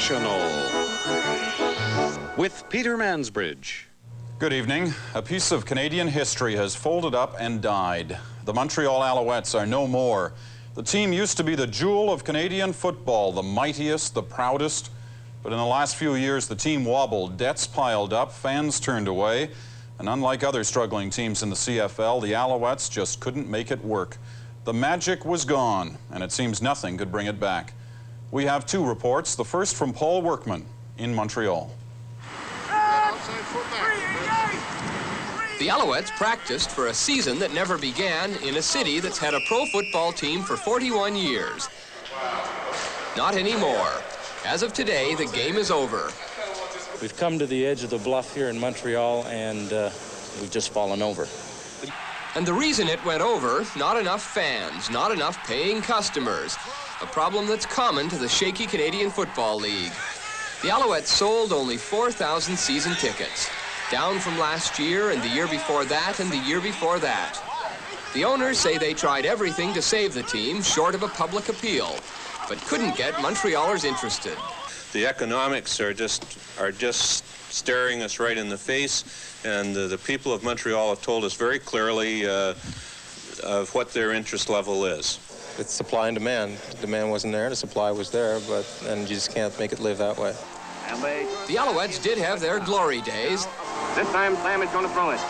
National with Peter Mansbridge. Good evening. A piece of Canadian history has folded up and died. The Montreal Alouettes are no more. The team used to be the jewel of Canadian football, the mightiest, the proudest. But in the last few years, the team wobbled, debts piled up, fans turned away, and unlike other struggling teams in the CFL, the Alouettes just couldn't make it work. The magic was gone, and it seems nothing could bring it back. We have two reports, the first from Paul Workman in Montreal. The Alouettes practiced for a season that never began in a city that's had a pro football team for 41 years. Not anymore. As of today, the game is over. We've come to the edge of the bluff here in Montreal, and we've just fallen over. And the reason it went over, not enough fans, not enough paying customers. A problem that's common to the shaky Canadian Football League. The Alouettes sold only 4,000 season tickets, down from last year and the year before that and the year before that. The owners say they tried everything to save the team short of a public appeal, but couldn't get Montrealers interested. The economics are just staring us right in the face, and the people of Montreal have told us very clearly of what their interest level is. It's supply and demand. The demand wasn't there, the supply was there, and you just can't make it live that way. The Alouettes did have their glory days. This time Sam is going to throw it.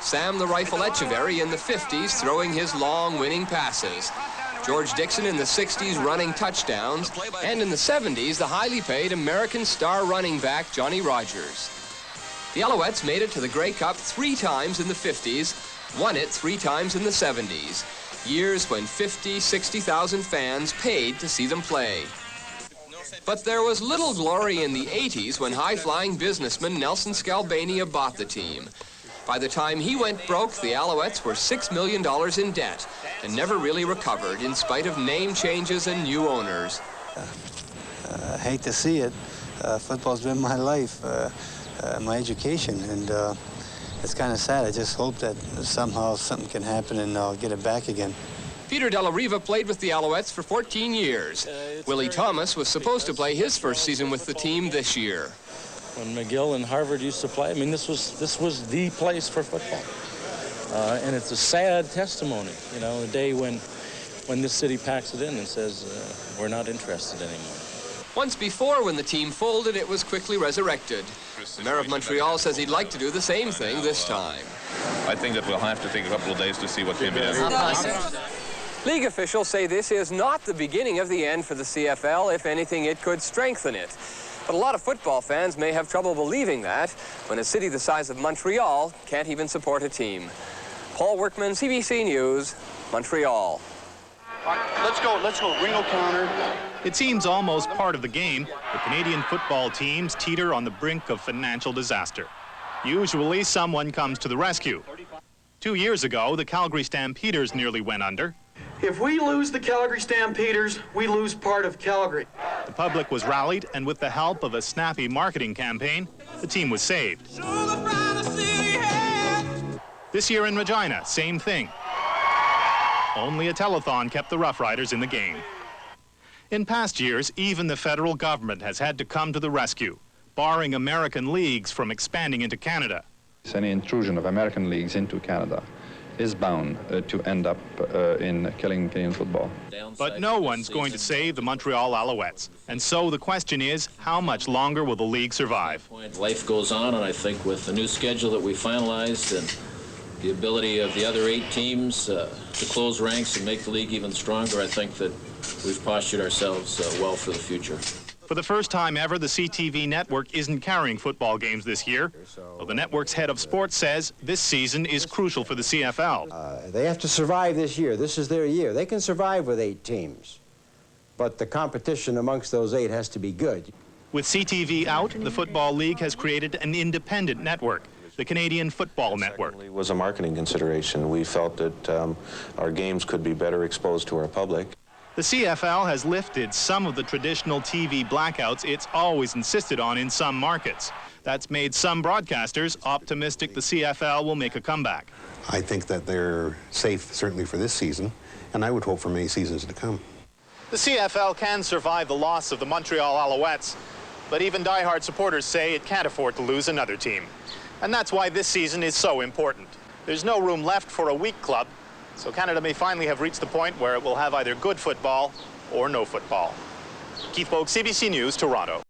Sam the Rifle Echeverry in the 50s throwing his long winning passes. George Dixon in the 60s running touchdowns. And in the 70s, the highly paid American star running back Johnny Rogers. The Alouettes made it to the Grey Cup 3 times in the 50s, won it 3 times in the 70s. Years when 50, 60,000 fans paid to see them play. But there was little glory in the 80s when high-flying businessman Nelson Scalbania bought the team. By the time he went broke, the Alouettes were $6 million in debt and never really recovered in spite of name changes and new owners. I hate to see it. Football's been my life, my education, and it's kind of sad. I just hope that somehow something can happen and I'll get it back again. Peter Della Riva played with the Alouettes for 14 years. Willie Thomas was supposed to play his first season with the team this year. When McGill and Harvard used to play, I mean, this was the place for football. And it's a sad testimony, you know, the day when this city packs it in and says, we're not interested anymore. Once before, when the team folded, it was quickly resurrected. The mayor of Montreal says he'd like to do the same thing this time. I think that we'll have to take a couple of days to see what can be done. League officials say this is not the beginning of the end for the CFL. If anything, it could strengthen it. But a lot of football fans may have trouble believing that when a city the size of Montreal can't even support a team. Paul Workman, CBC News, Montreal. Let's go. Ringo counter. It seems almost part of the game. The Canadian football teams teeter on the brink of financial disaster. Usually, someone comes to the rescue. 2 years ago, the Calgary Stampeders nearly went under. If we lose the Calgary Stampeders, we lose part of Calgary. The public was rallied, and with the help of a snappy marketing campaign, the team was saved. This year in Regina, same thing. Only a telethon kept the Rough Riders in the game. In past years, even the federal government has had to come to the rescue, barring American leagues from expanding into Canada. Any intrusion of American leagues into Canada is bound to end up in killing Canadian football. But no one's going to save the Montreal Alouettes. And so the question is, how much longer will the league survive? Life goes on, and I think with the new schedule that we finalized and the ability of the other 8 teams to close ranks and make the league even stronger, I think that we've postured ourselves well for the future. For the first time ever, the CTV network isn't carrying football games this year. Well, the network's head of sports says this season is crucial for the CFL. They have to survive this year. This is their year. They can survive with 8 teams, but the competition amongst those 8 has to be good. With CTV out, the Football League has created an independent network, the Canadian Football Network. It was a marketing consideration. We felt that our games could be better exposed to our public. The CFL has lifted some of the traditional TV blackouts it's always insisted on in some markets. That's made some broadcasters optimistic the CFL will make a comeback. I think that they're safe, certainly for this season, and I would hope for many seasons to come. The CFL can survive the loss of the Montreal Alouettes, But even die-hard supporters say it can't afford to lose another team. And that's why this season is so important. There's no room left for a weak club, so Canada may finally have reached the point where it will have either good football or no football. Keith Bogue, CBC News, Toronto.